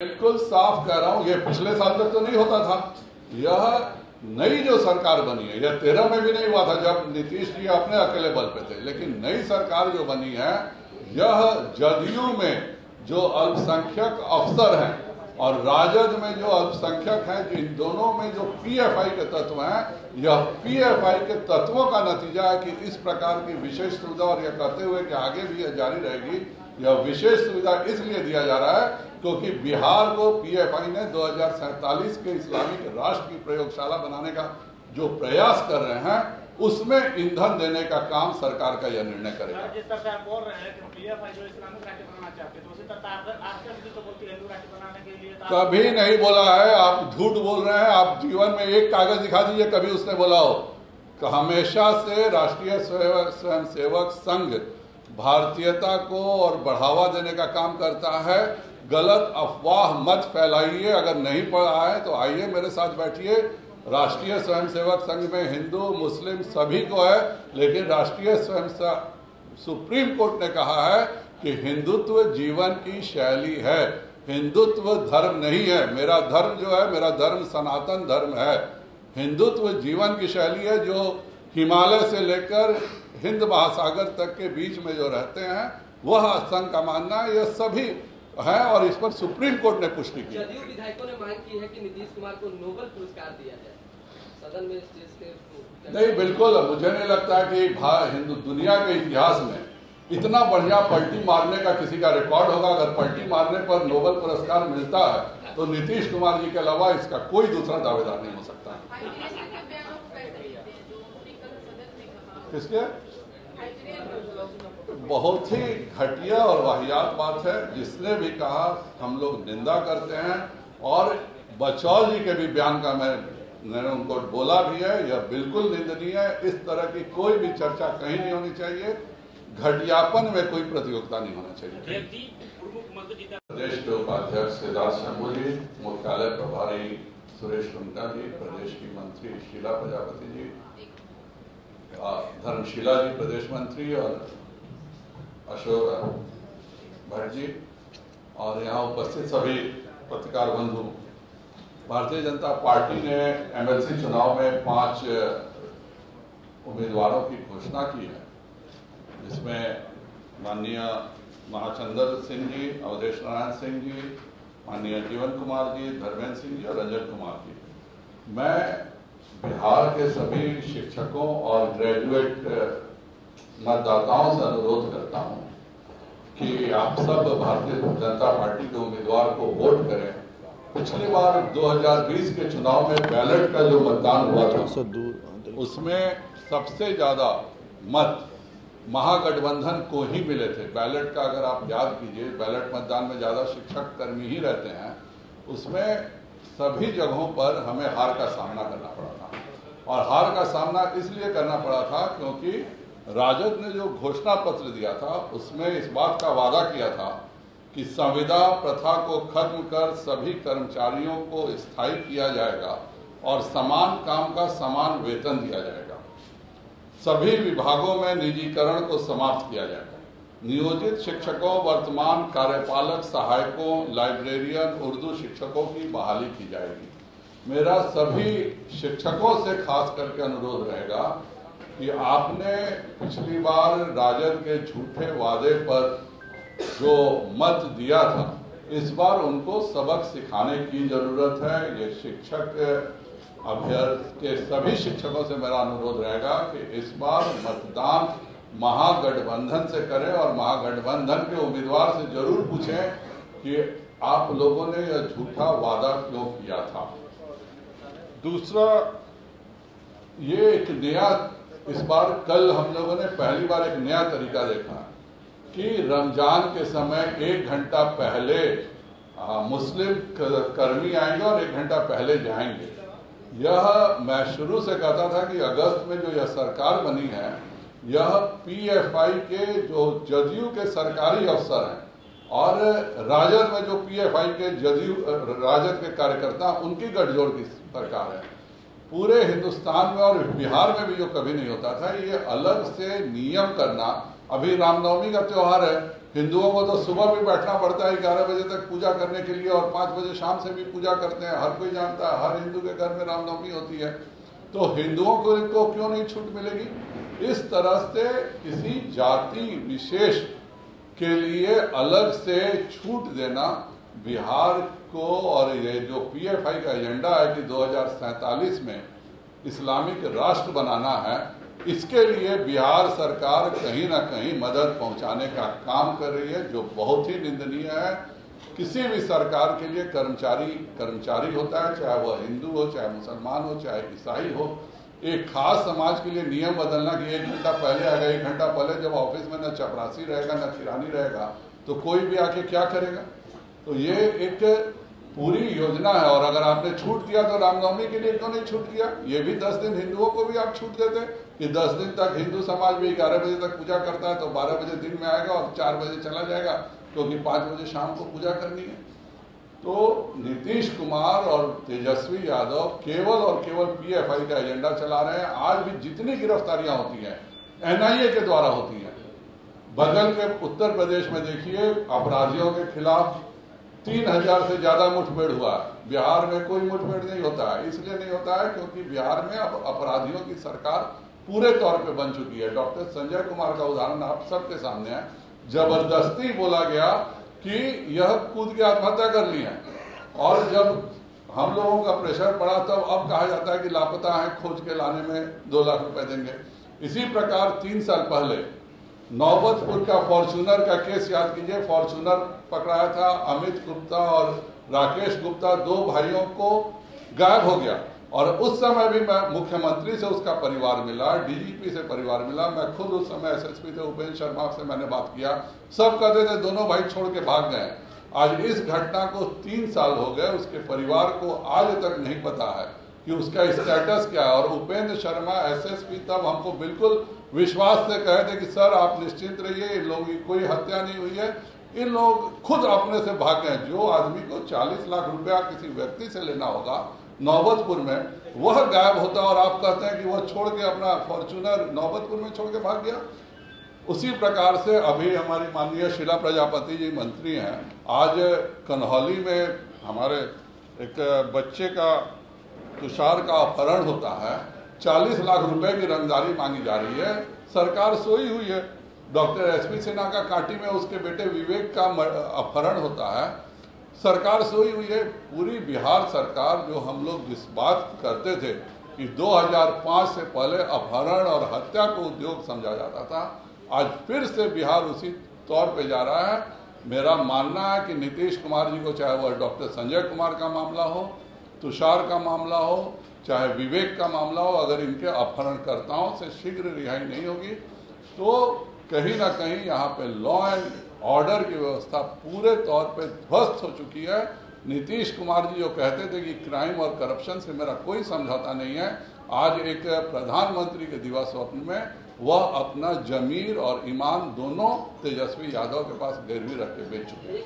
बिल्कुल साफ कह रहा हूं, ये पिछले साल तक तो नहीं होता था। यह नई जो सरकार बनी है, यह 13 में भी नहीं हुआ था जब नीतीश जी अपने अकेले बल पे थे, लेकिन नई सरकार जो बनी है यह जदयू में जो अल्पसंख्यक अफसर हैं और राजद में जो अल्पसंख्यक हैं, इन दोनों में जो पीएफआई के तत्व हैं, यह पीएफआई के तत्वों का नतीजा है कि इस प्रकार की विशेष सुविधा, और यह कहते हुए कि आगे भी यह जारी रहेगी, यह विशेष सुविधा इसलिए दिया जा रहा है क्योंकि बिहार को पीएफआई ने 2047 के इस्लामिक राष्ट्र की प्रयोगशाला बनाने का जो प्रयास कर रहे हैं उसमें ईंधन देने का काम सरकार का यह निर्णय करेगा। जिस तरह से आप बोल रहे हैं कि पीएफआई जो इस्लामिक राज्य बनाना चाहते हैं, तो उसी तरह आरएसएस भी तो बोलती है हिंदू राज्य बनाने के लिए। कभी नहीं बोला है, आप झूठ बोल रहे हैं। आप जीवन में एक कागज दिखा दीजिए कभी उसने बोला हो। हमेशा से राष्ट्रीय स्वयंसेवक संघ भारतीयता को और बढ़ावा देने का काम करता है। गलत अफवाह मत फैलाइए। अगर नहीं पढ़ा है तो आइए मेरे साथ बैठिए। राष्ट्रीय स्वयंसेवक संघ में हिंदू मुस्लिम सभी को है, लेकिन राष्ट्रीय सुप्रीम कोर्ट ने कहा है कि हिंदुत्व जीवन की शैली है, हिंदुत्व धर्म नहीं है। मेरा धर्म जो है, मेरा धर्म सनातन धर्म है। हिंदुत्व जीवन की शैली है जो हिमालय से लेकर हिंद महासागर तक के बीच में जो रहते हैं वह संघ का मानना है। यह सभी है और इस पर सुप्रीम कोर्ट ने पुष्टि की। जदयू विधायकों ने मांग की है कि नीतीश कुमार को नोबेल पुरस्कार दिया जाए सदन में। इस चीज के नहीं, बिल्कुल मुझे नहीं लगता कि हिंदू दुनिया के इतिहास में इतना बढ़िया पलटी मारने का किसी का रिकॉर्ड होगा। अगर पलटी मारने पर नोबेल पुरस्कार मिलता है तो नीतीश कुमार जी के अलावा इसका कोई दूसरा दावेदार नहीं हो सकता। किसके? बहुत ही घटिया और वाहियात बात है। जिसने भी कहा हम लोग निंदा करते हैं, और बचौल जी के भी बयान का मैंने उनको बोला भी है, यह बिल्कुल निंदनीय है। इस तरह की कोई भी चर्चा कहीं नहीं होनी चाहिए। घटियापन में कोई प्रतियोगिता नहीं होना चाहिए। प्रदेश के उपाध्यक्ष सिद्धार्थ शंभू जी, मुख्यालय प्रभारी सुरेश रुंगटा जी, प्रदेश की मंत्री शीला प्रजापति जी, धर्मशीला जी प्रदेश मंत्री, और अशोक भट्ट जी, और यहाँ उपस्थित सभी पत्रकार बंधु। भारतीय जनता पार्टी ने एमएलसी चुनाव में 5 उम्मीदवारों की घोषणा की है, जिसमें माननीय महाचंद्र सिंह जी, अवधेश नारायण सिंह जी, माननीय जीवन कुमार जी, धर्मेंद्र सिंह जी और रंजन कुमार जी। मैं बिहार के सभी शिक्षकों और ग्रेजुएट मतदाताओं से अनुरोध करता हूं कि आप सब भारतीय जनता पार्टी के उम्मीदवार को वोट करें। पिछली बार 2020 के चुनाव में बैलेट का जो मतदान हुआ था उसमें सबसे ज्यादा मत महागठबंधन को ही मिले थे। बैलेट का अगर आप याद कीजिए, बैलेट मतदान में ज्यादा शिक्षक कर्मी ही रहते हैं। उसमें सभी जगहों पर हमें हार का सामना करना पड़ा था, और हार का सामना इसलिए करना पड़ा था क्योंकि राजद ने जो घोषणा पत्र दिया था उसमें इस बात का वादा किया था कि संविदा प्रथा को खत्म कर सभी कर्मचारियों को स्थायी किया जाएगा और समान काम का समान वेतन दिया जाएगा। सभी विभागों में निजीकरण को समाप्त किया जाएगा। नियोजित शिक्षकों, वर्तमान कार्यपालक सहायकों, लाइब्रेरियन, उर्दू शिक्षकों की बहाली की जाएगी। मेरा सभी शिक्षकों से खास करके अनुरोध रहेगा कि आपने पिछली बार राजद के झूठे वादे पर जो मत दिया था, इस बार उनको सबक सिखाने की जरूरत है। ये शिक्षक अभ्यर्थी के सभी शिक्षकों से मेरा अनुरोध रहेगा कि इस बार मतदान महागठबंधन से करें, और महागठबंधन के उम्मीदवार से जरूर पूछें कि आप लोगों ने यह झूठा वादा क्यों किया था। दूसरा, ये एक नया, इस बार कल हम लोगों ने पहली बार एक नया तरीका देखा कि रमजान के समय 1 घंटा पहले मुस्लिम कर्मी आएंगे और 1 घंटा पहले जाएंगे। यह मैं शुरू से कहता था कि अगस्त में जो यह सरकार बनी है, यह पीएफआई के जो जदयू के सरकारी अफसर हैं और राजद में जो पीएफआई के राजद के कार्यकर्ता, उनकी गठजोड़ की सरकार है। पूरे हिंदुस्तान में और बिहार में भी जो कभी नहीं होता था, ये अलग से नियम करना। अभी रामनवमी का त्योहार है, हिंदुओं को तो सुबह भी बैठना पड़ता है 11 बजे तक पूजा करने के लिए, और 5 बजे शाम से भी पूजा करते हैं। हर कोई जानता है, हर हिंदू के घर में रामनवमी होती है। तो हिंदुओं को क्यों नहीं छूट मिलेगी? इस तरह से किसी जाति विशेष के लिए अलग से छूट देना बिहार को, और ये जो पीएफआई का एजेंडा है कि 2047 में इस्लामिक राष्ट्र बनाना है, इसके लिए बिहार सरकार कहीं ना कहीं मदद पहुंचाने का काम कर रही है, जो बहुत ही निंदनीय है। किसी भी सरकार के लिए कर्मचारी होता है, चाहे वह हिंदू हो, चाहे मुसलमान हो, चाहे ईसाई हो। एक खास समाज के लिए नियम बदलना कि 1 घंटा पहले आएगा, 1 घंटा पहले जब ऑफिस में न चपरासी रहेगा न किरानी रहेगा तो कोई भी आके क्या करेगा? तो ये एक पूरी योजना है। और अगर आपने छूट दिया तो रामनवमी के लिए क्यों नहीं छूट दिया? ये भी 10 दिन हिंदुओं को भी आप छूट देते कि 10 दिन तक हिंदू समाज भी 11 बजे तक पूजा करता है, तो 12 बजे दिन में आएगा और 4 बजे चला जाएगा, क्योंकि 5 बजे शाम को पूजा करनी है। तो नीतीश कुमार और तेजस्वी यादव केवल और केवल पीएफआई का एजेंडा चला रहे हैं। आज भी जितनी गिरफ्तारियां होती हैं एनआईए के द्वारा होती हैं। बगल के उत्तर प्रदेश में देखिए, अपराधियों के खिलाफ 3000 से ज्यादा मुठभेड़ हुआ। बिहार में कोई मुठभेड़ नहीं होता है। इसलिए नहीं होता है क्योंकि बिहार में अब अपराधियों की सरकार पूरे तौर पे बन चुकी है। डॉक्टर संजय कुमार का उदाहरण आप सबके सामने है। जबरदस्ती बोला गया कि यह कूद के आत्महत्या कर ली है, और जब हम लोगों का प्रेशर पड़ा तब अब कहा जाता है कि लापता है, खोज के लाने में 2 लाख रुपए देंगे। इसी प्रकार 3 साल पहले नौबतपुर का फॉर्च्यूनर का केस याद कीजिए। फॉर्च्यूनर पकड़ाया था, अमित गुप्ता और राकेश गुप्ता 2 भाइयों को गायब हो गया, और उस समय भी मैं मुख्यमंत्री से उसका परिवार मिला, डीजीपी से परिवार मिला। मैं खुद उस समय एसएसपी थे, उपेंद्र शर्मा से मैंने बात किया। सब कहते थे दोनों भाई छोड़ के भाग गए। आज इस घटना को 3 साल हो गए, उसके परिवार को आज तक नहीं पता है कि उसका स्टेटस क्या है। और उपेंद्र शर्मा एसएसपी तब हमको बिल्कुल विश्वास से कहे थे कि सर आप निश्चिंत रहिए, इन लोगों की कोई हत्या नहीं हुई है, इन लोग खुद अपने से भाग गए। जो आदमी को 40 लाख रुपया किसी व्यक्ति से लेना होगा नौबतपुर में, वह गायब होता, और आप कहते हैं कि वह छोड़ के अपना फॉर्च्यूनर नौबतपुर में छोड़ के भाग गया। उसी प्रकार से अभी हमारी माननीय शीला प्रजापति जी मंत्री हैं। आज कन्हौली में हमारे एक बच्चे का, तुषार का अपहरण होता है, 40 लाख रुपए की रंगदारी मांगी जा रही है। सरकार सोई हुई है। डॉक्टर एसपी सिन्हा का कांटी में उसके बेटे विवेक का अपहरण होता है, सरकार सोई हुई है। पूरी बिहार सरकार, जो हम लोग जिस बात करते थे कि 2005 से पहले अपहरण और हत्या को उद्योग समझा जाता था, आज फिर से बिहार उसी तौर पे जा रहा है। मेरा मानना है कि नीतीश कुमार जी को, चाहे वह डॉक्टर संजय कुमार का मामला हो, तुषार का मामला हो, चाहे विवेक का मामला हो, अगर इनके अपहरणकर्ताओं से शीघ्र रिहाई नहीं होगी तो कहीं ना कहीं यहाँ पे लॉ एंड ऑर्डर की व्यवस्था पूरे तौर पे ध्वस्त हो चुकी है। नीतीश कुमार जी जो कहते थे कि क्राइम और करप्शन से मेरा कोई समझौता नहीं है, आज एक प्रधानमंत्री के दिवा स्वप्न में वह अपना जमीर और ईमान दोनों तेजस्वी यादव के पास गिरवी रख के बेच चुके हैं।